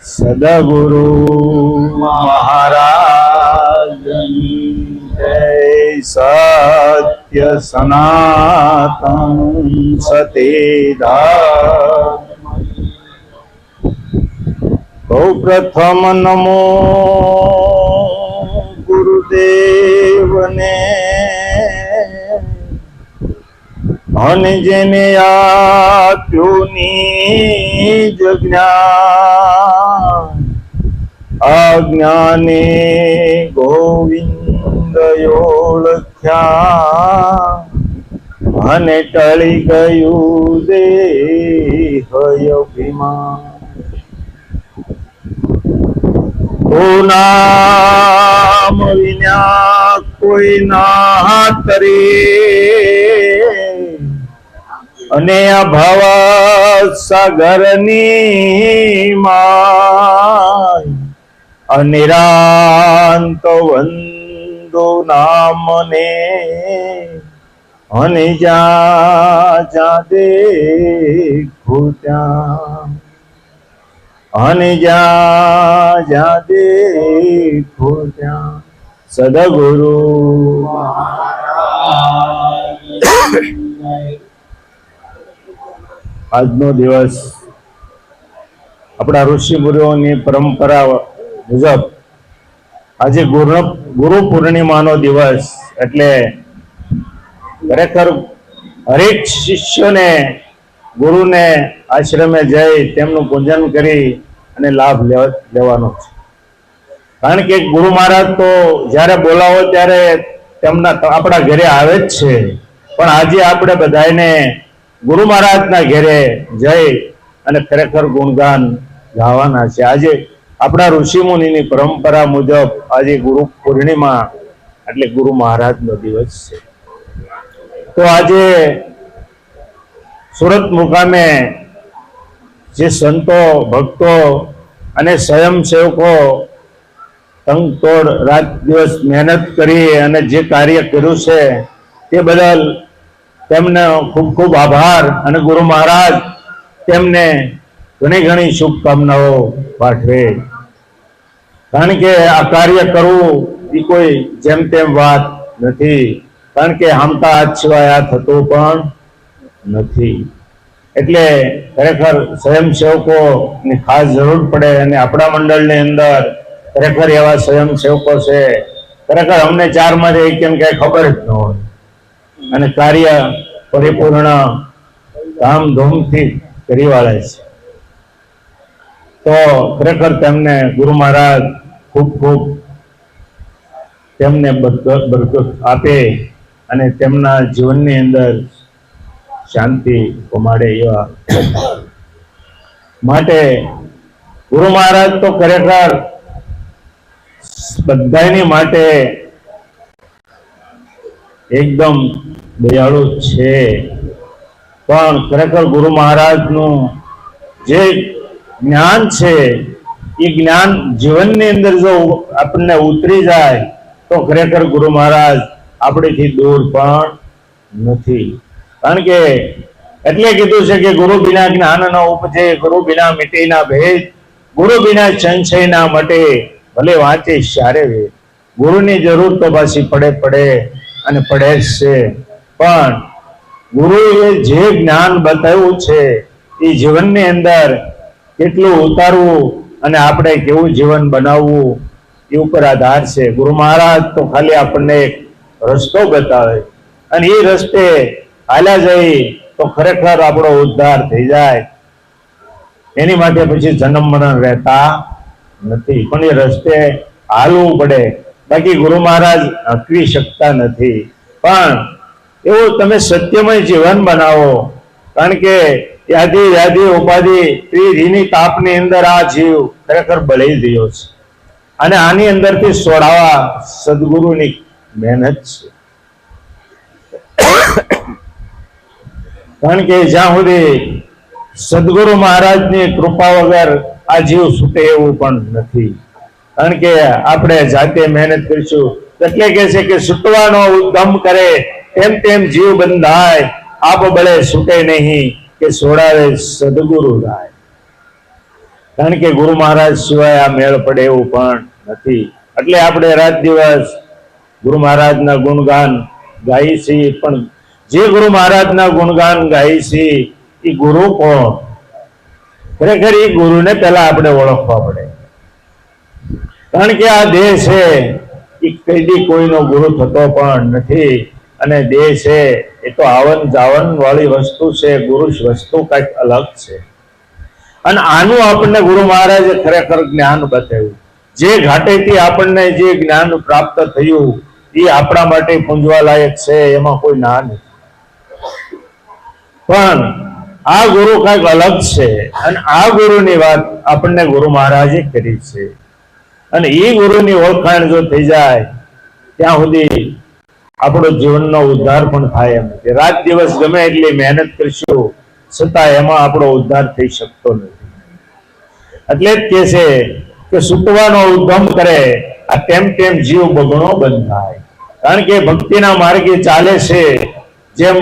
સદગુરુ મહારાજની જય. સત્ય સનાતન સતેધર્મ. સૌ પ્રથમ નમો ગુરુદેવને, અને જેને આપ્યું નિજ જ્ઞાન, અજ્ઞાને ગોવિંદ ઓળખ્યા, અને ટળી ગયું દેહ અભિમાન. ઓ નામ વિના કોઈ ના તરે, અને આ ભવ સાગરની માય, અનિરાંત વંદો નામને, અને જ્યાં જ્યાં દેખો ત્યાં, અને જ્યાં જ્યાં દેખો ત્યાં સદગુરુ મહારાજ. આજનો દિવસ આપણા ઋષિ મુનિઓની પરંપરા મુજબ આજે ગુરુ પૂર્ણિમાનો દિવસ, એટલે ખરેખર હરેક શિષ્યોને ગુરુને આશ્રમે જઈ તેમનું પૂજન કરી અને લાભ લેવાનો છે. કારણ કે ગુરુ મહારાજ તો જ્યારે બોલાવો ત્યારે આપણા ઘરે આવે જ છે, પણ આજે આપણે બધાને ગુરુ મહારાજના ઘરે જઈ અને ખરેખર ગુણગાન ગાવાના છે. આજે આપણા ઋષિ મુનિની પરંપરા મુજબ આજે ગુરુ પૂર્ણિમા એટલે ગુરુ મહારાજનો દિવસ છે. તો આજે સુરત મુકામે જે સંતો, ભક્તો અને સ્વયંસેવકો તંગતોડ રાત દિવસ મહેનત કરી અને જે કાર્ય કર્યું છે તે બદલ તેમને ખૂબ ખૂબ આભાર, અને ગુરુ મહારાજ તેમને ઘણી ઘણી શુભકામનાઓ પાઠવે. કારણ કે આ કાર્ય કરવું એ કોઈ જેમ તેમ વાત નથી, કારણ કે હામતા હાથ સિવાય આ થતું પણ નથી. એટલે ખરેખર સ્વયંસેવકોની ખાસ જરૂર પડે, અને આપણા મંડળની અંદર ખરેખર એવા સ્વયંસેવકો છે. ખરેખર અમને ચારમાંથી કેમ કઈ ખબર જ ન હોય, અને કાર્ય પરિપૂર્ણ ધામધૂમથી કરી વાળે છે. તો ખરેખર તેમને ગુરુ મહારાજ ખૂબ ખૂબ તેમને બરકત આપે અને તેમના જીવનની અંદર શાંતિ પમાડે એવા માટે ગુરુ મહારાજ તો ખરેખર બધાની માટે એકદમ દયાળુ છે. પણ ખરેખર ગુરુ મહારાજનું જે જ્ઞાન છે એ જ્ઞાન જીવનની અંદર જો આપણને ઉતરી જાય તો ખરેખર ગુરુ મહારાજ આપણીથી દૂર પણ નથી. કારણ કે એટલે કીધું છે કે ગુરુ બિના જ્ઞાન ન ઉપજે, ગુરુ બિના મિટે ના ભેદ, ગુરુ બિના સંશય ના મટે, ભલે વાંચે સારે વેદ. ગુરુની જરૂર તો પાછી પડે અને પડે જ છે. પણ ગુરુએ જે જ્ઞાન બતાવ્યું છે એ જીવનની અંદર કેટલું ઉતારવું અને આપણે કેવું જીવન બનાવવું એ ઉપર આધાર છે. ગુરુ મહારાજ તો ખાલી આપણને એક રસ્તો બતાવે, અને એ રસ્તે હાલ્યા જઈ તો ખરેખર આપણો ઉદ્ધાર થઈ જાય. એની માટે પછી જન્મ મરણ રહેતા નથી, પણ એ રસ્તે હાલવું પડે. બાકી ગુરુ મહારાજ હકવી શકતા નથી. પણ એવું તમે સત્યમય જીવન બનાવો, કારણ કે યાદી ઉપાધિ ત્રિધીની તાપની અંદર આ જીવ ખરેખર બળી ગયો છે, અને આની અંદરથી છોડાવવા સદગુરુની મહેનત છે. કારણ કે જ્યાં સુધી સદગુરુ મહારાજની કૃપા વગર આ જીવ છૂટે એવું પણ નથી. કારણ કે આપણે જાતે મહેનત કરીશું એટલે કે છે કે છૂટવાનો ઉદ્યમ કરે તેમ તેમ જીવ બંધાય, આપ બળે છૂટે નહીં કે છોડાવે સદગુરુ રાય. કારણ કે ગુરુ મહારાજ સિવાય આ મેળ પડે એવું પણ નથી. એટલે આપણે રાત દિવસ ગુરુ મહારાજના ગુણગાન ગાઈએ છીએ. પણ જે ગુરુ મહારાજના ગુણગાન ગાઈએ છીએ એ ગુરુ કોણ? ખરેખર એ ગુરુને પહેલા આપણે ઓળખવા પડે. કારણ કે આ દેહ છે એ કદી કોઈનો ગુરુ થતો પણ નથી. અને દેહ છે એ તો આવન જાવન વાળી વસ્તુ છે, ગુરુ વસ્તુ કઈક અલગ છે. અને આનું આપણને ગુરુ મહારાજે ખરેખર જ્ઞાન બતાવ્યું. જે ઘાટેથી આપણને જે જ્ઞાન પ્રાપ્ત થયું એ આપણા માટે પૂંજવા લાયક છે, એમાં કોઈ ના નથી. પણ આ ગુરુ કઈક અલગ છે અને આ ગુરુની વાત આપણને ગુરુ મહારાજે કરી છે. અને એ ગુરુની ઓળખાણ જો થઈ જાય ત્યાં સુધી આપણો જીવનનો ઉદ્ધાર પણ થાય એમ નથી. રાત દિવસ ગમે એટલી મહેનત કરશું છતાં એમાં આપણો ઉદ્ધાર થઈ શકતો નથી. એટલે જ કે છે કે છૂટવાનો ઉદ્યમ કરે આ તેમ તેમ જીવ બગણો બંધાય. કારણ કે ભક્તિના માર્ગે ચાલે છે, જેમ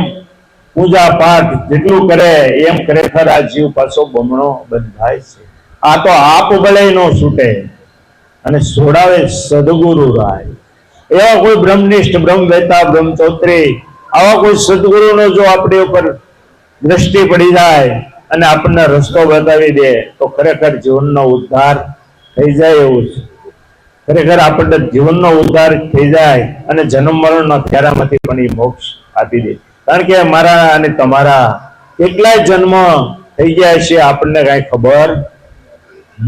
પૂજા પાઠ જેટલું કરે એમ ખરેખર આ જીવ પાછો બમણો બંધાય છે. આ તો આપ બળે નો છૂટે અને છોડાવે સદગુરુ રાય. એવા કોઈ બ્રહ્મનિષ્ઠ, બ્રહ્મવેતા, બ્રહ્મચૌત્રી આવા કોઈ સદગુરુનો જો આપણી ઉપર દ્રષ્ટિ પડી જાય અને આપણને રસ્તો બતાવી દે તો ખરેખર જીવનનો ઉદ્ધાર થઈ જાય એવું છે. ખરેખર આપણને જીવનનો ઉદ્ધાર થઈ જાય અને જન્મ મરણના ફેરામાંથી પણ એ મોક્ષ આપી દે. કારણ કે મારા અને તમારા કેટલાય જન્મ થઈ ગયા છે આપણને કઈ ખબર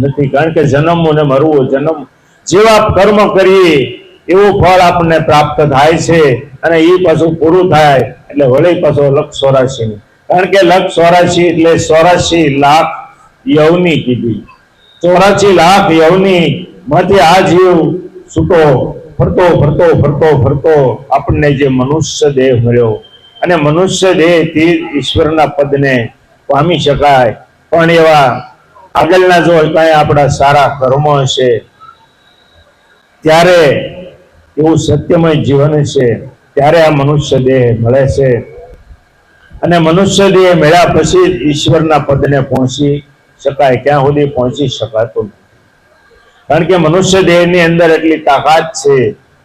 નથી. કારણ કે જન્મવું ને મરવું, જન્મ જેવા કર્મ કરીએ એવું ફળ આપણને પ્રાપ્ત થાય છે. અને એ પાછું પૂરું થાય એટલે વળી પાછો લક્ષ 84. કારણ કે લક્ષ 84 એટલે 84 લાખ યવની કીધી. 84 લાખ યવની માંથી આ જીવ છૂટો ફરતો ફરતો ફરતો ફરતો આપણને જે મનુષ્ય દેહ મળ્યો અને મનુષ્ય દેહ થી ઈશ્વરના પદને પામી શકાય. પણ એવા આગળના જો કઈ આપણા સારા કર્મો હશે ત્યારે એવું સત્યમય જીવન છે, ત્યારે આ મનુષ્ય દેહ મળે છે. અને મનુષ્ય દેહ મળ્યા પછી ઈશ્વરના પદને પહોંચી શકાય. ક્યાં સુધી પહોંચી શકાતું નથી. કારણ કે મનુષ્ય દેહની અંદર એટલી તાકાત છે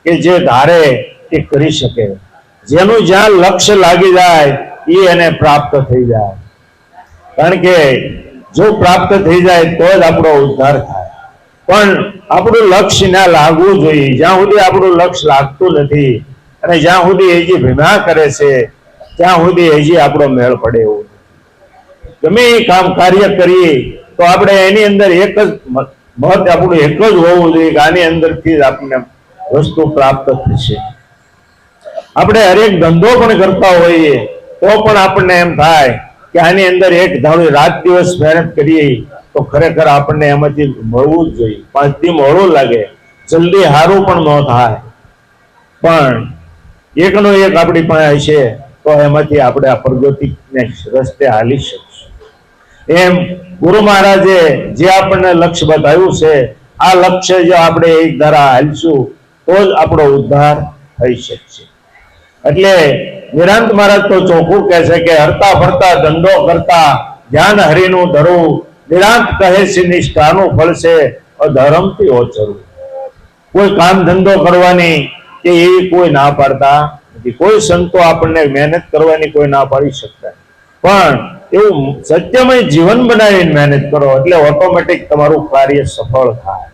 કે જે ધારે એ કરી શકે. જેનું જ્યાં લક્ષ્ય લાગી જાય એ એને પ્રાપ્ત થઈ જાય. કારણ કે જો પ્રાપ્ત થઈ જાય તો જ આપણો ઉદ્ધાર થાય. પણ આપણું લક્ષ્ય ના લાગવું જોઈએ. જ્યાં સુધી આપણું લક્ષ્ય લાગતું નથી અને જ્યાં સુધી હજી ભીમા કરે છે ત્યાં સુધી હજી આપણો મેળ પડે એવું. ગમે એ કામ કાર્ય કરીએ તો આપણે એની અંદર એક જ મત આપણું એક જ હોવું જોઈએ કે આની અંદરથી જ આપણને વસ્તુ પ્રાપ્ત થશે. આપણે હરેક ધંધો પણ કરતા હોઈએ તો પણ આપણને એમ થાય કે આની અંદર એક ધારું રાત દિવસ મહેનત કરીએ તો ખરેખર આપણને એમાંથી મળવું જ જોઈએ. 5 દી મોડું લાગે, જલ્દી સારું પણ ન થાય, પણ એકનો એક આપણી પાસે હશે તો એમાંથી આપણે આ પ્રગતિને રસ્તે હાલી શકશું. એમ ગુરુ મહારાજે જે આપણને લક્ષ્ય બતાવ્યું છે આ લક્ષ્ય જો આપણે એક ધારા હાલશું તો જ આપણો ઉદ્ધાર થઈ શકશે. એટલે નિરાંત મહારાજ તો ચોખ્ખું કહે છે કે હરતા ફરતા ધંધો કરતા ધ્યાન હરિનું ધરવું, નિરાંત કહે છે નિષ્ઠાનું ફળ છે અધર્મથી ઓછરું. કોઈ કામ ધંધો કરવાની કે એવી કોઈ ના પાડતા નથી. કોઈ સંતો આપણને મહેનત કરવાની કોઈ ના પાડી શકતા, પણ એવું સત્યમય જીવન બનાવીને મહેનત કરો એટલે ઓટોમેટિક તમારું કાર્ય સફળ થાય.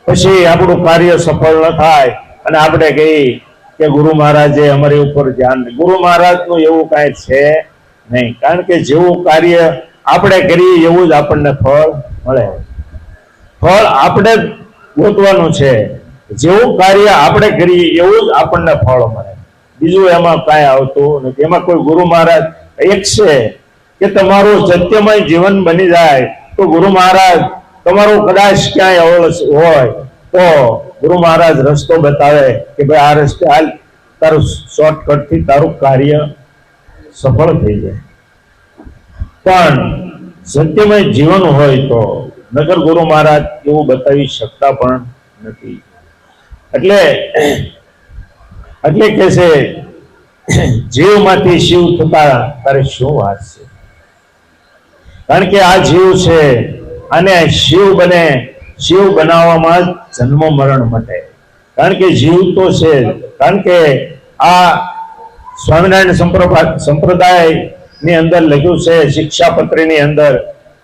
પછી આપણું કાર્ય સફળ ન થાય અને આપણે કહીએ કે ગુરુ મહારાજે અમારી ઉપર ધ્યાન. ગુરુ મહારાજનું એવું કાંઈ છે નહીં. કારણ કે જેવું કાર્ય આપણે કરીએ એવું જ આપણને ફળ મળે. ફળ આપણે ગોતવાનું છે. જેવું કાર્ય આપણે કરીએ એવું જ આપણને ફળ મળે. બીજું એમાં કાંઈ આવતું નથી. એમાં કોઈ ગુરુ મહારાજ એક છે કે તમારું સત્યમય જીવન બની જાય તો ગુરુ મહારાજ તમારું કદાચ ક્યાંય હોય તો ગુરુ મહારાજ રસ્તો બતાવે કે ભાઈ આ રસ્તે હાલ, તારું શોર્ટકટ થી તારું કાર્ય સફળ થઈ જાય. પણ સત્યમય જીવન હોય તો નગર ગુરુ મહારાજ એવું બતાવી શકતા પણ નથી. એટલે કે છે જીવમાંથી શિવ થતા તારે શું વાત છે? કારણ કે આ જીવ છે અને શિવ બનાવવામાં જન્મ મરણ માટે. કારણ કે જીવ તો છે. કારણ કે આ સ્વામિનારાયણ સંપ્રદાય ની અંદર લખ્યું છે શિક્ષાપત્રી ની અંદર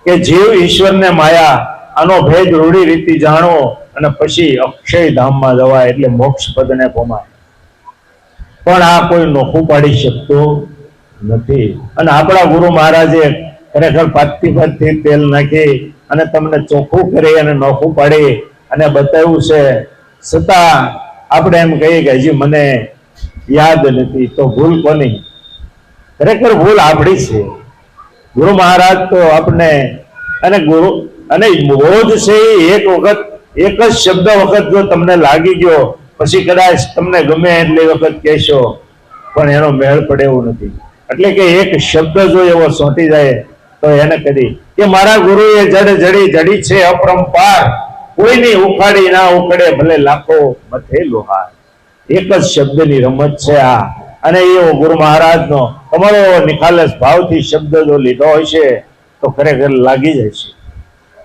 કે જીવ ઈશ્વરને માયા આનો ભેદ રૂઢી રીતિ જાણો અને પછી અક્ષય ધામમાં જવાય એટલે મોક્ષ પદને પમાય. પણ આ કોઈ નોખું પાડી શકતું નથી. અને આપણા ગુરુ મહારાજે ખરેખર પાથી તેલ નાખી અને તમને ચોખ્ખું કરી અને નોખું પાડી અને બતાવ્યું છે. છતાં આપણે એમ કહીએ કે હજી મને યાદ નથી. તો ભૂલ કોની? ખરેખર ભૂલ આપણી છે. ગુરુ મહારાજ તો આપણે અને બોધ છે એક વખત એક જ શબ્દ વખત જો તમને લાગી ગયો પછી કદાચ તમને ગમે એટલી વખત કહેશો પણ એનો મેળ પડે એવું નથી. એટલે કે એક શબ્દ જો એવો સોંટી જાય તો એને કદી કે મારા ગુરુએ જડી છે અપરંપાર, કોઈની ઉખાડી ના ઉખડે ભલે લાખો મથે લોહાર. એક જ શબ્દની રમત છે આ. અને એવો ગુરુ મહારાજનો તમારો નિખાલસ ભાવથી શબ્દ જો લીધો હોય છે તો ખરેખર લાગી જાય છે.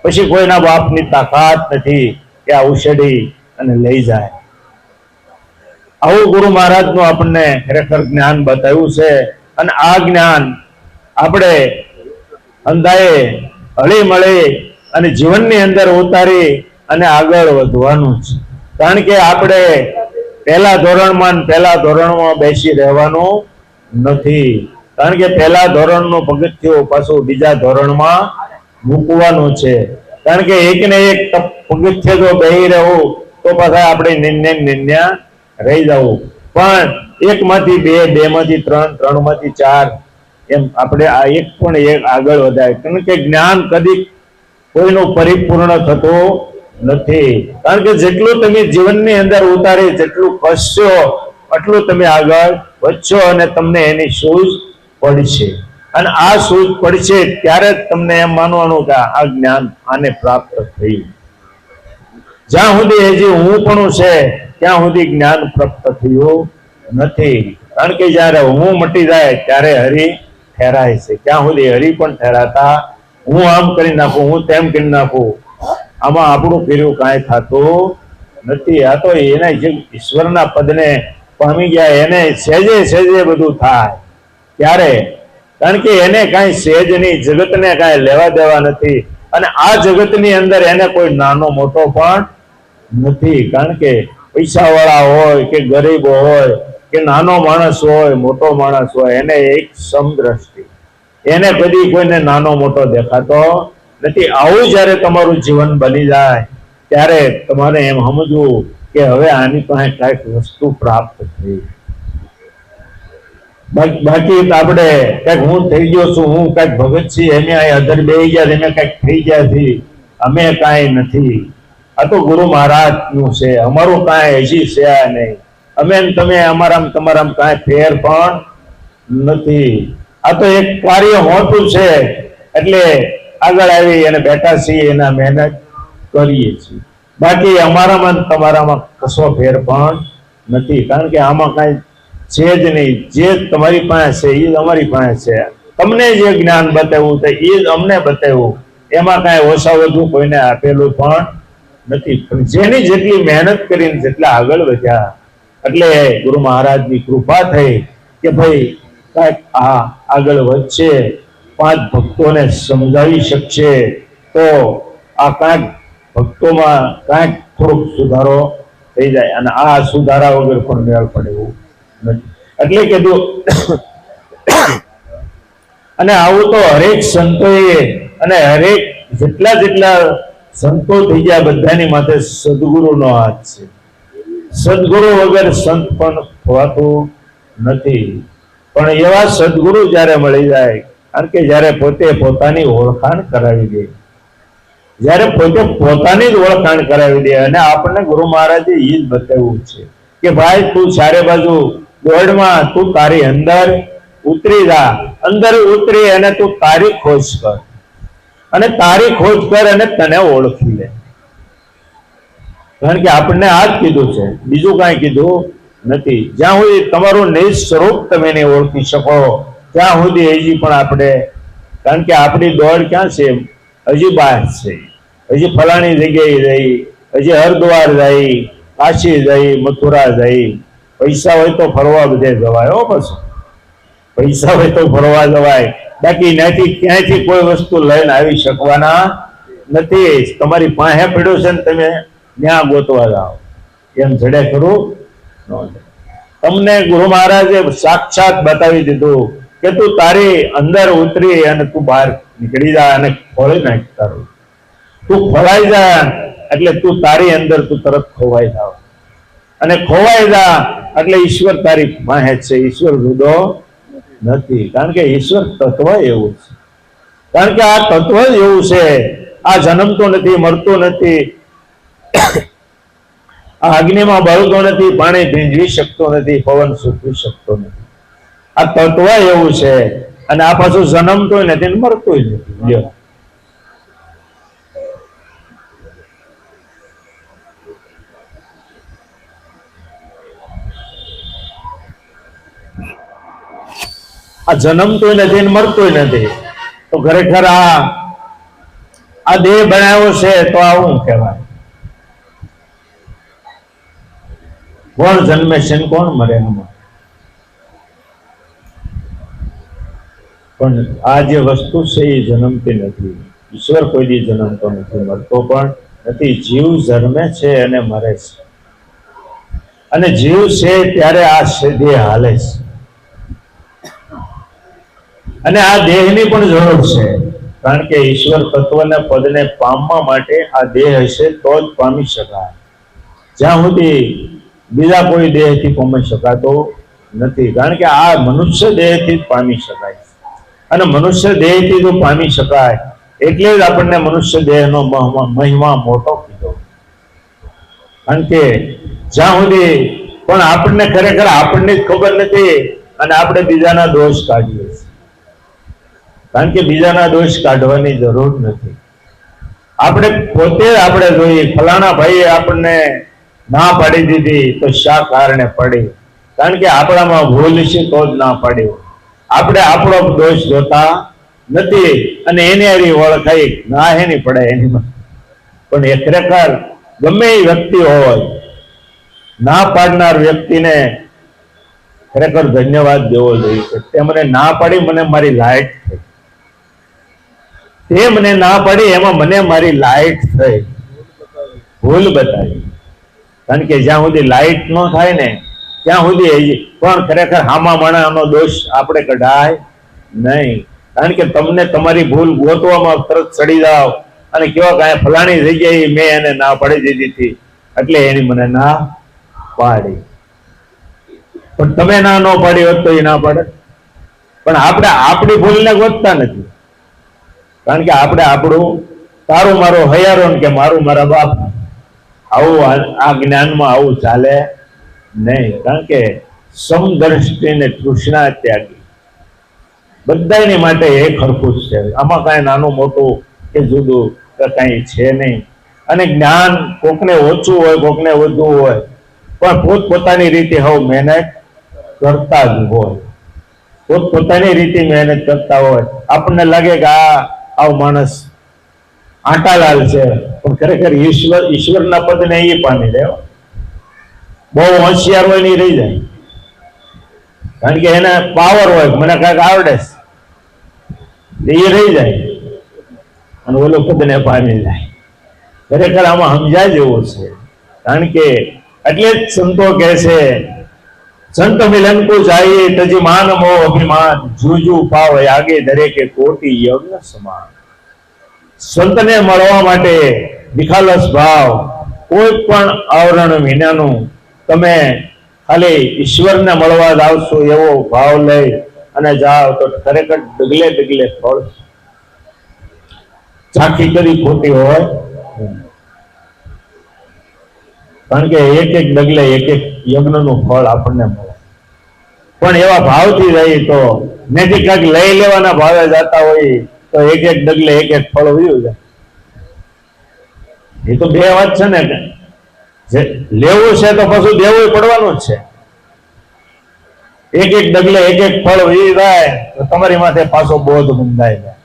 પછી કોઈના બાપની તાકાત નથી કે આ ઉછેડી અને લઈ જાય. આવું ગુરુ મહારાજનું આપણને ખરેખર જ્ઞાન બતાવ્યું છે. અને આ જ્ઞાન આપણે અંધાએ હળી મળી અને જીવનની અંદર ઉતારી અને આગળ વધવાનું છે. કારણ કે આપણે પહેલા ધોરણમાં બેસી રહેવાનું નથી. કારણ કે પહેલા ધોરણનું પગથિયું પાછું બીજા ધોરણમાં મૂકવાનું છે. કારણ કે એક ને એક પગથિયે જો બેસી રહેવું તો પાછા આપણે નિર્ણય રહી જવું. પણ એકમાંથી બે માંથી ત્રણ માંથી ચાર એમ આપણે આ એક પણ એક આગળ વધાય. કારણ કે જ્ઞાન કદી કોઈનું પરિપૂર્ણ થતું નથી. કારણ કે જેટલું તમે જીવનની અંદર ઉતારી જેટલું કશો એટલું તમે આગળ વધશો અને તમને એની સૂઝ પડશે. અને આ સૂઝ પડશે ત્યારે તમને એમ માનવાનું કે આ જ્ઞાન આને પ્રાપ્ત થયું. જ્યાં સુધી હજી હું પણ છે ત્યાં સુધી જ્ઞાન પ્રાપ્ત થયું નથી. કારણ કે જયારે હું મટી જાય ત્યારે હરિ ઠેરાય છે. ત્યાં સુધી હરિ પણ ઠેરાતા હું આમ કરી નાખું હું તેમ કરી નાખું આમાં આપણું કર્યું કાંઈ થતું નથી. આ તો એના જે ઈશ્વરના પદને પામી ગયા એને સહેજે બધું થાય ત્યારે. કારણ કે એને કાંઈ સહેજ નહીં, જગતને કાંઈ લેવા દેવા નથી. અને આ જગતની અંદર એને કોઈ નાનો મોટો પણ નથી. કારણ કે પૈસા વાળા હોય કે ગરીબ હોય કે નાનો માણસ હોય મોટો માણસ હોય એને એક સમદ્રષ્ટિ. એને કદી કોઈને નાનો મોટો દેખાતો નથી. આવું જયારે તમારું જીવન બની જાય ત્યારે તમારે એમ સમજવું કે હવે આની પાસે કઈક વસ્તુ પ્રાપ્ત થઈ. બાકી આપણે કઈક હું થઈ ગયો છું, હું કઈક ભગત છી, એમે અધર બે ગયા, એમે કઈક થઈ ગયા થી અમે કાંઈ નથી. આ તો ગુરુ મહારાજ નું છે. અમારું કાંઈ હજી છે નહીં. અમે તમે અમારામ તમારામ કાંઈ ફેર પણ નથી. આ તો એક કાર્ય હોતું છે એટલે આગળ આવી અને બેઠા છીએ એના મહેનત કરીએ છીએ. બાકી અમારામાં તમારામાં કશો ફેર પણ નથી. કારણ કે આમાં કાંઈ છે જ નહીં. જે તમારી પાસે છે એ જ અમારી પાસે છે. તમને જે જ્ઞાન બતાવ્યું છે એ જ અમને બતાવ્યું. એમાં કાંઈ ઓછા વધુ કોઈને આપેલું પણ નથી. પણ જેની જેટલી મહેનત કરીને જેટલા આગળ વધ્યા એટલે ગુરુ મહારાજની કૃપા થઈ કે ભાઈ કાંઈક આ આગળ વધશે, 5 ભક્તોને સમજાવી શકશે તો આ કાંઈક ભક્તોમાં કાંઈક થોડોક સુધારો થઈ જાય. અને આ સુધારા વગર પણ મેળ પડે એવું નથી. એટલે કીધું અને આવું તો હરેક સંતોએ અને હરેક જેટલા સંતો થઈ ગયા બધાની માથે સદગુરુનો હાથ છે. સદગુરુ વગર સંત પણ થવાતું નથી. પણ એવા સદગુરુ જયારે મળી જાય, કારણ કે જયારે પોતે પોતાની ઓળખાણ કરાવી દે, જયારે પોતે પોતાની જ ઓળખાણ કરાવી દે. અને આપણને ગુરુ મહારાજે એ જ બતાવ્યું છે કે ભાઈ તું ચારે બાજુ દોડમાં તું તારી અંદર ઉતરી જા, અંદર ઉતરી અને તું તારી ખોજ કર, અને તારી ખોજ કર અને તને ઓળખી લે. કારણ કે આપણને આ જ કીધું છે, બીજું કાંઈ કીધું નથી. જ્યાં સુધી તમારું નિજ સ્વરૂપ તમે નહીં ઓળખી શકો ત્યાં સુધી હજી પણ આપણે, કારણ કે આપણી દોડ ક્યાં છે, હજી બહાર છે, હજી ફલાણી જગ્યાએ જઈ, હજી હરદ્વાર જઈ, કાશી જઈ, મથુરા જઈ. પૈસા હોય તો ફરવા બધે જવાય. હો, પછી પૈસા હોય તો ફરવા જવાય, બાકી ત્યાંથી ક્યાંયથી કોઈ વસ્તુ લઈને આવી શકવાના નથી. તમારી પાસે પડ્યું છે ને તમે ત્યાં ગોતવા જાઓ, એમ જડે ખરું ન. તમને ગુરુ મહારાજે સાક્ષાત બતાવી દીધું કે તું તારી અંદર ઉતરી અને તું બહાર નીકળી જા અને ખોળી નાખ તારું. તું ખોવાઈ જા એટલે તું તારી અંદર તું તરત ખોવાઈ જાવ, અને ખોવાઈ જા એટલે ઈશ્વર તારી પાસે છે. ઈશ્વર જુદો નથી, કારણ કે ઈશ્વર તત્વ એવું છે. કારણ કે આ તત્વ જ એવું છે. આ જન્મતો નથી, મરતો નથી, આ અગ્નિમાં બળતો નથી, પાણી ભીંજવી શકતો નથી, પવન સૂકવી શકતો નથી. આ તત્વ એવું છે. અને આ પાછું જન્મતોય નથી, મરતોય નથી. આ જન્મતોય નથી, મરતોય નથી, તો ખરેખર આ દેહ બનાવ્યો છે તો આવું કહેવાય. કોણ જન્મે છે ને કોણ મરે આમાં? પણ આ જે વસ્તુ છે એ જન્મતી નથી. ઈશ્વર કોઈ દી જન્મતો નથી, મરતો પણ નથી. જીવ જન્મે છે અને મરે છે, અને જીવ છે ત્યારે આ દેહ હાલે છે. અને આ દેહની પણ જરૂર છે, કારણ કે ઈશ્વર તત્વના પદને પામવા માટે આ દેહ હશે તો જ પામી શકાય. જ્યાં સુધી બીજા કોઈ દેહથી પામી શકાતો નથી. કારણ કે આ મનુષ્ય દેહથી જ પામી શકાય, અને મનુષ્ય દેહથી જો પામી શકાય એટલે જ આપણને મનુષ્ય દેહનો મહિમા મોટો કીધો. કારણ કે જ્યાં સુધી પણ આપણને ખરેખર આપણને જ ખબર નથી, અને આપણે બીજાના દોષ કાઢીએ છીએ. કારણ કે બીજાના દોષ કાઢવાની જરૂર નથી. આપણે પોતે આપણે જોઈએ, ફલાણા ભાઈએ આપણને ના પાડી દીધી તો શા કારણે પડી? કારણ કે આપણામાં ભૂલ છે તો જ ના પાડી. આપણે આપણો દોષ જોતા નથી, અને એની હારી ઓળખાઈ ના એની પડે એની. પણ એ ખરેખર ગમે એ વ્યક્તિ હોય, ના પાડનાર વ્યક્તિને ખરેખર ધન્યવાદ દેવો જોઈએ. તે મને ના પાડી, મને મારી લાયક થઈ. તે મને ના પાડી એમાં મને મારી લાઈટ થઈ, ભૂલ બતાવી. કારણ કે જ્યાં સુધી લાઈટ ન થાય ને ત્યાં સુધી પણ ખરેખર હામા માણાનો દોષ આપણે કઢાય નહીં. કારણ કે તમને તમારી ભૂલ ગોતવામાં તરત ચડી જાઓ અને કેવા કાંઈ ફલાણી જગ્યાએ મેં એને ના પાડી દીધી હતી એટલે એની મને ના પાડી. પણ તમે ના ન પાડી હોત તો એ ના પાડે. પણ આપણે આપણી ભૂલને ગોતતા નથી. કારણ કે આપણે આપણું તારું મારો હૈયારો કે મારું મારા બાપ, આવું આ જ્ઞાનમાં આવું ચાલે નહીં. કારણ કે સમદ્રષ્ટિને તૃષ્ણા ત્યાગી બધાની માટે એક હરખું જ છે. આમાં કાંઈ નાનું મોટું કે જુદું કે કાંઈ છે નહીં. અને જ્ઞાન કોકને ઓછું હોય, કોકને વધુ હોય, પણ પોતપોતાની રીતે હવે મહેનત કરતા જ હોય. પોતપોતાની રીતે મહેનત કરતા હોય. આપણને લાગે કે આવો માણસ આટાલાલ છે, પણ ખરેખર ઈશ્વરના પદને એ પામી રહ્યો. બહુ હોશિયાર હોય નહીં રહી જાય, કારણ કે એને પાવર હોય, મને કાંઈક આવડે એ રહી જાય અને ઓલો પદને પામી જાય. ખરેખર આમાં સમજાય જેવું છે. કારણ કે એટલે જ સંતો કહે છે, સંત મિલન કો જાય તજી માન મો અભિમાન, જુજુ પાવ આગે દરેકે કોટી યજ્ઞ સમાન. સંતને મળવા માટે નિખાલસ ભાવ, કોઈ પણ આવરણ વિનાનું તમે ખાલી ઈશ્વરને મળવા જ આવશો એવો ભાવ લઈ અને જાઓ તો ખરેખર ડગલે ડગલે ફળ. ઝાંખી કરી ખોટી હોય, કારણ કે એક એક ડગલે એક એક યજ્ઞનું ફળ આપણને મળે. પણ એવા ભાવથી રહી તો નથી કાંઈક લઈ લેવાના ભાવે જતા હોય તો એક એક ડગલે એક એક ફળ વયું જાય. એ તો બે વાત છે ને, જે લેવું છે તો પાછું દેવું પડવાનું જ છે. એક એક ડગલે એક એક ફળ વયું જાય તો તમારી માથે પાછો બોધ બંધાય જાય,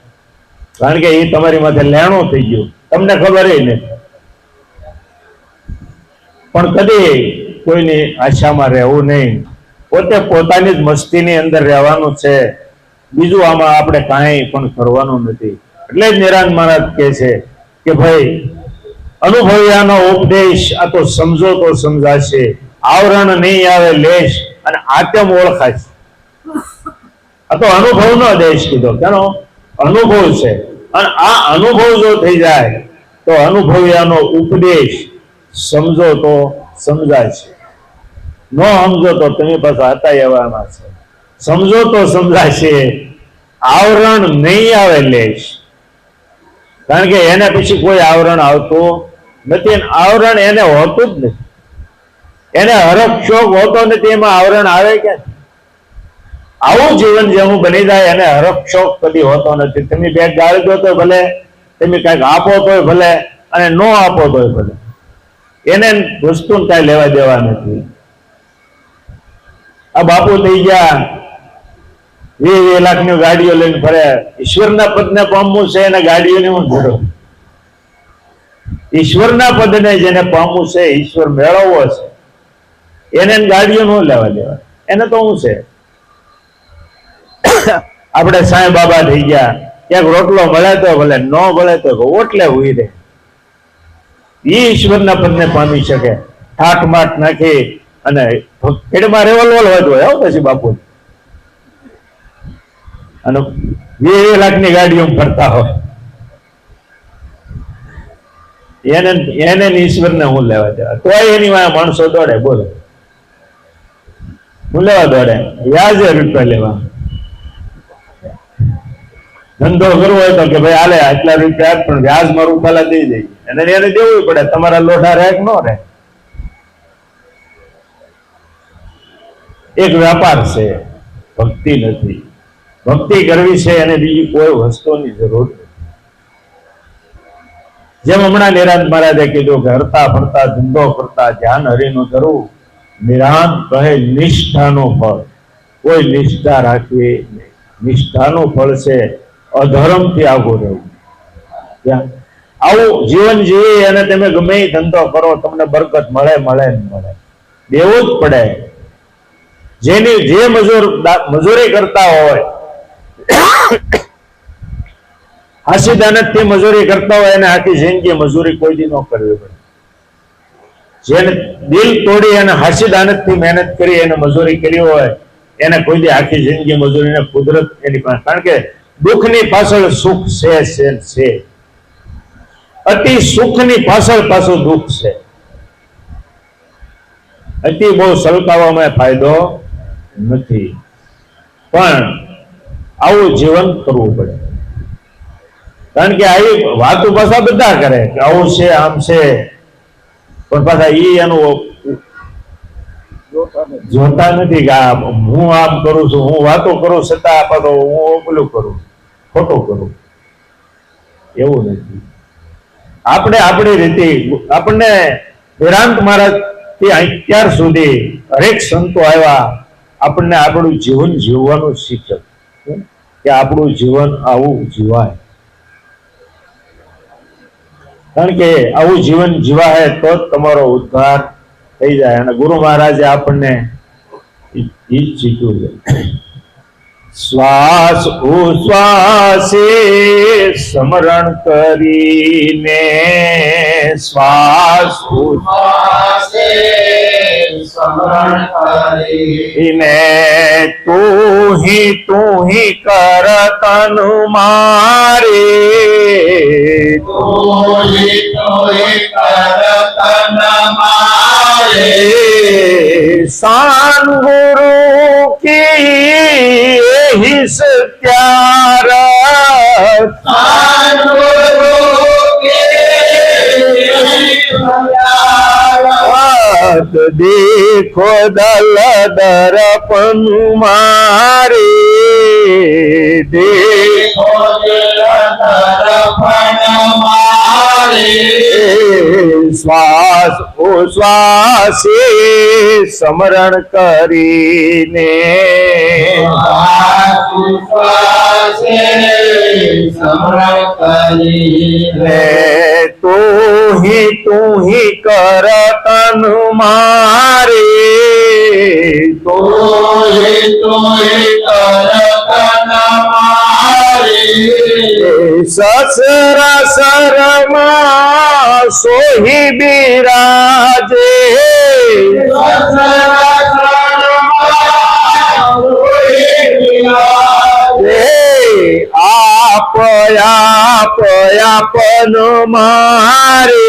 કારણ કે એ તમારી માથે લેણું થઈ ગયું, તમને ખબર નથી. પણ કદી કોઈની આશામાં રહેવું નહીં, પોતે પોતાની જ મસ્તીની અંદર રહેવાનું છે. બીજું આમાં આપણે કાંઈ પણ કરવાનું નથી. એટલે જ નિરાંત મહારાજ કહે છે કે ભાઈ અનુભવ્યાનો ઉપદેશ આ તો સમજો તો સમજાશે, આવરણ નહીં આવે લેશ અને આત્મ ઓળખાશે. આ તો અનુભવનો દેશ કીધો, કેનો અનુભવ છે. અને આ અનુભવ જો થઈ જાય તો અનુભવ્યાનો ઉપદેશ સમજો તો સમજાશે, ન સમજો તો તમે પાછા હતા એવામાં છે. સમજો તો સમજાશે, આવરણ નહીં આવે લેશ, કારણ કે એને પછી કોઈ આવરણ આવતું નથી. આવરણ એને હોતું જ નથી, એને હરખ શોખ હોતો નથી, એમાં આવરણ આવે ક્યાં? આવું જીવન જેવું બની જાય એને હરખ શોખ કદી હોતો નથી. તમે બે ગાળ દો તો ભલે, તમે કઈક આપો તોય ભલે, અને ન આપો તોય ભલે, એને વસ્તુ કઈ લેવા દેવા નથી. આ બાપુ થઈ ગયા 20 લાખની ગાડીઓ લઈને ફરે, ઈશ્વરના પદને પામવું છે એને ગાડીઓની હું ભરો. ઈશ્વરના પદને જેને પામવું છે, ઈશ્વર મેળવવો છે, એને ગાડીઓ નો લેવા દેવા. એને તો શું છે, આપણે સાંઈ બાબા થઈ ગયા, ક્યાંક રોટલો મળે તો ભલે, ન મળે તો ઓટલે હુઈ રહે. ઈશ્વરના પદને પામી શકે, ઠાઠ માઠ નાખી અને ખેડમાં રેવલ હોય આવો પછી બાપુ, અને 20 લાખની ગાડીઓ ફરતા હોય. એને ઈશ્વરને હું લેવા દેવા? તોય એની માણસો દોડે, બોલો હું લેવા દોડે? વ્યાજે રૂપિયા લેવા. ધંધો કરવો હોય તો કે ભાઈ હાલે આટલા રૂપિયા, પણ વ્યાજ મારું પેલા દઈ દે, અને એને દેવું પડે. તમારા લોઢા રહે કે ન રહે? એક વ્યાપાર છે, ભક્તિ નથી. ભક્તિ કરવી છે અને બીજી કોઈ વસ્તુની જરૂર નથી. જેમ હમણાં નિરાંત મહારાજે કીધું કે હરતા ફરતા ધંધો કરતા ધ્યાન હરિનું ધરવું. નિરાંત કહે નિષ્ઠાનું ફળ. કોઈ નિષ્ઠા રાખવી નહીં. નિષ્ઠાનું ફળ છે અધર્મથી આગળ રહેવું. આવું જીવન જીવી અને તમે ગમે એ ધંધો કરો, તમને બરકત મળે મળે ને મળે, દેવું જ પડે. જેની જે મજૂરી કરતા હોય, હાસીદાનત થી મજૂરી કરતા હોય, એને આખી જિંદગી મજૂરી કોઈ દી ન કરવી પડે. જેને દિલ તોડી અને હાસીદાનત થી મહેનત કરી એને મજૂરી કરી હોય, એને કોઈ દી આખી જિંદગી મજૂરીને કુદરત એની પાસે, કારણ કે દુઃખની પાછળ સુખ છે. અતિ સુખની પાછળ પાછું દુઃખ છે. અતિ બહુ સલકાવવામાં ફાયદો નથી, પણ આવું જીવન કરવું પડે. કારણ કે આવી વાતો પાછા બધા કરે કે આવું છે આમ છે, પણ પાછા એનું જોતા નથી કે હું આમ કરું છું, હું વાતો કરું છતાં પાછો હું પેલું કરું, ખોટું કરું. એવું નથી. આપણે આપણી રીતે, આપણને નિરાંત મહારાજ થી અત્યાર સુધી હરેક સંતો આવ્યા, આપણને આપણું જીવન જીવવાનું શીખ્યું કે આપણું જીવન આવું જીવાય. કારણ કે આવું જીવન જીવાય તો જ તમારો ઉદ્ધાર થઈ જાય. અને ગુરુ મહારાજે આપણને એ જ શીખ્યું છે. શ્વાસ ઉશ્વાસે સ્મરણ કરીને, શ્વાસ ઉશ્વાસે સ્મરણ કરીને, તું હી કરતન મારે, તું હી કરતન મારે, શાન ગુરુ की ही सत्यारत, शान गुरु की सत्यारत, देखो दल दर्पण मारे, દેખો તરફણ મારે શ્વાસ ઉશ્વાસે સ્મરણ કરીને સ્મરણ કરીને તું હી કર તન મારે સસરા શરમાં સોહી બિરાજે આપન મારે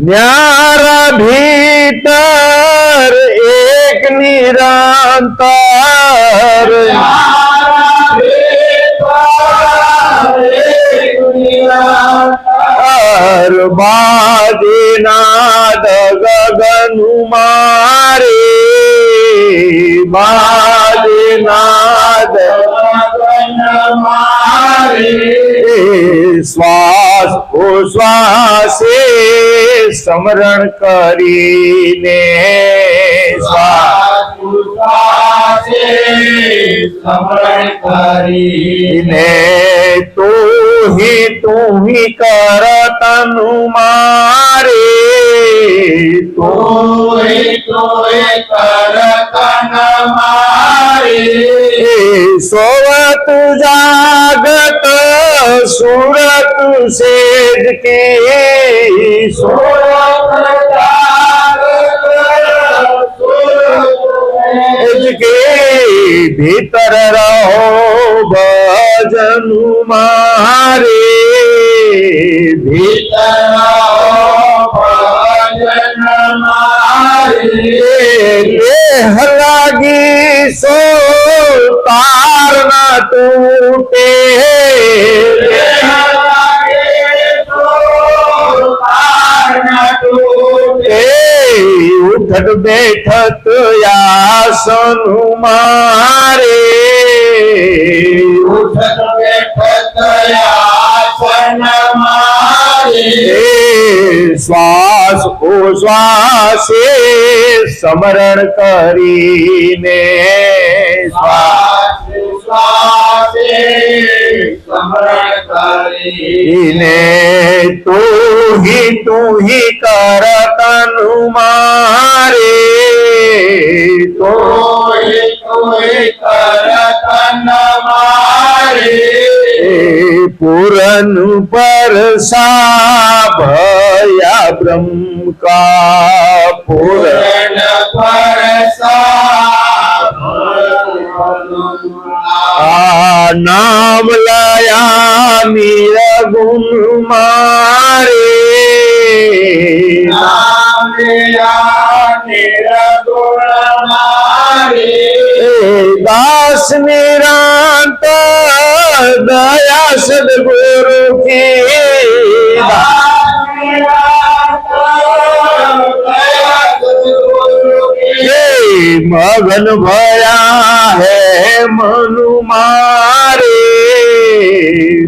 ન્યારા ભીતર એક નિરંતર બાદીનાદ ગગન મારે બાદીનાદ શ્વાસ ઉશ્વાસે સ્મરણ કરીને શ્વાસ ઉશ્વાસે સ્મરણ કરીને તું હી કર તનુ મારે સોવત જાગત સુરત સેજ કે ભીતર રહો ભજન મારે ભીતર ભજન મારે દેહ લાગી સો તાર ના તૂટે ઉઠત બેઠત આસન મારે ઉઠત બેઠત આસન મારે શ્વાસ ઉશ્વાસે સ્મરણ કરીને શ્વાસ ઉશ્વાસે સ્મરણ કરીને તું હી કર તનુ મારે પૂરન પર ભયા બ્રહ્મ કા પૂરન પર નામ લયા નિરગુણ મારે દાસ નિરાંત દયા સદગુરુ કી મગન ભયા હે મનુ મારે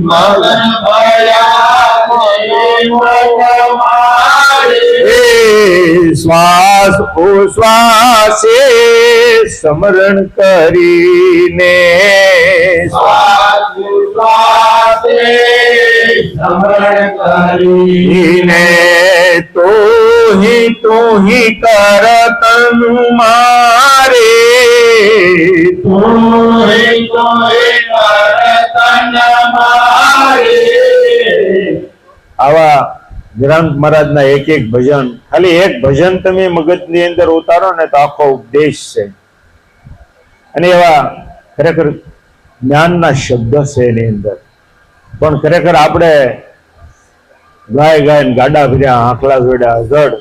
મગન શ્વાસ ઉશ્વાસે સ્મરણ કરીને શ્વાસ ઉશ્વાસે સ્મરણ કરીને તું હી કર તનુ મારે આવા ગ્રંથ મહારાજના એક એક ભજન, ખાલી એક ભજન તમે મગજની અંદર ઉતારો ને તો આખો ઉપદેશ છે. અને એવા ખરેખર જ્ઞાનના શબ્દ છે એની અંદર. પણ ખરેખર આપણે ગાય ગાડા ફર્યા, આંખલા જોડ્યા હજડ,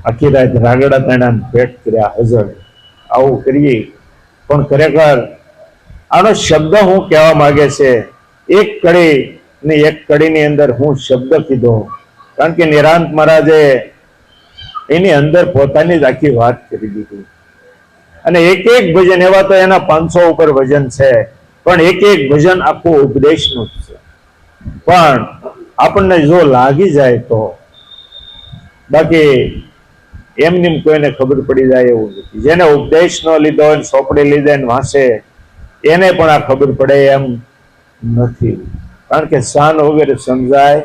આખી રાત રાગડા તાણા પેટ કર્યા હજડ, આવું કરીએ. પણ ખરેખર આનો શબ્દ હું કહેવા માંગે છે, એક કડી ની એક કડીની અંદર હું શબ્દ કીધો કારણ કે નિરાંત મહારાજે એની અંદર પોતાની જ આખી વાત કરી દીધી. અને એક એક ભજન એવા તો એના 500 ઉપર ભજન છે, પણ એક એક ભજન આખું ઉપદેશનું જ છે. પણ આપણને જો લાગી જાય તો, બાકી એમની કોઈને ખબર પડી જાય એવું નથી. જેને ઉપદેશ નો લીધો હોય, સોપડી લીધે ને વાંચે, એને પણ આ ખબર પડે એમ નથી. કારણ કે શાન વગેરે સમજાય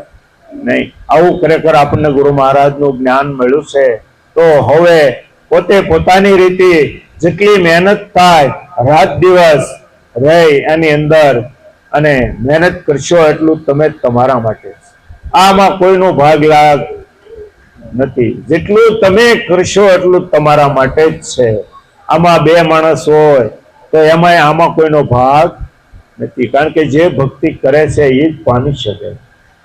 નહીં. આવું ખરેખર આપણને ગુરુ મહારાજનું જ્ઞાન મળ્યું છે. તો હવે પોતે પોતાની રીતે જેટલી મહેનત થાય, રાત દિવસ રહી એની અંદર અને મહેનત કરશો એટલું તમે તમારા માટે. આમાં કોઈનો ભાગ લાગ નથી. જેટલું તમે કરશો એટલું તમારા માટે જ છે. આમાં બે માણસ હોય તો એમાંય આમાં કોઈનો ભાગ નથી. કારણ કે જે ભક્તિ કરે છે એ જ પામી શકે.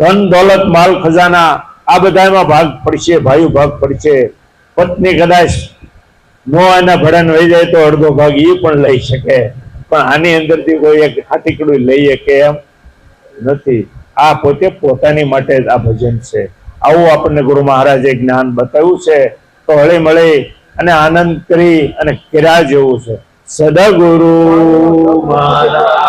ધન દોલત માલ ખજાના આ બધામાં ભાગ પડશે, ભાઈ ભાગ પડશે. પત્ની કદાચ નો એના ભડન વહી જાય તો અડધો ભાગ એ પણ લઈ શકે, પણ આની અંદરથી કોઈ એક હાથીકડું લઈ શકે એમ નથી. આ પોતે પોતાની માટે જ આ ભજન છે. આવું આપણને ગુરુ મહારાજે જ્ઞાન બતાવ્યું છે. તો હળી મળી અને આનંદ કરી અને કર્યા જેવું છે. સદગુરુ મહારાજ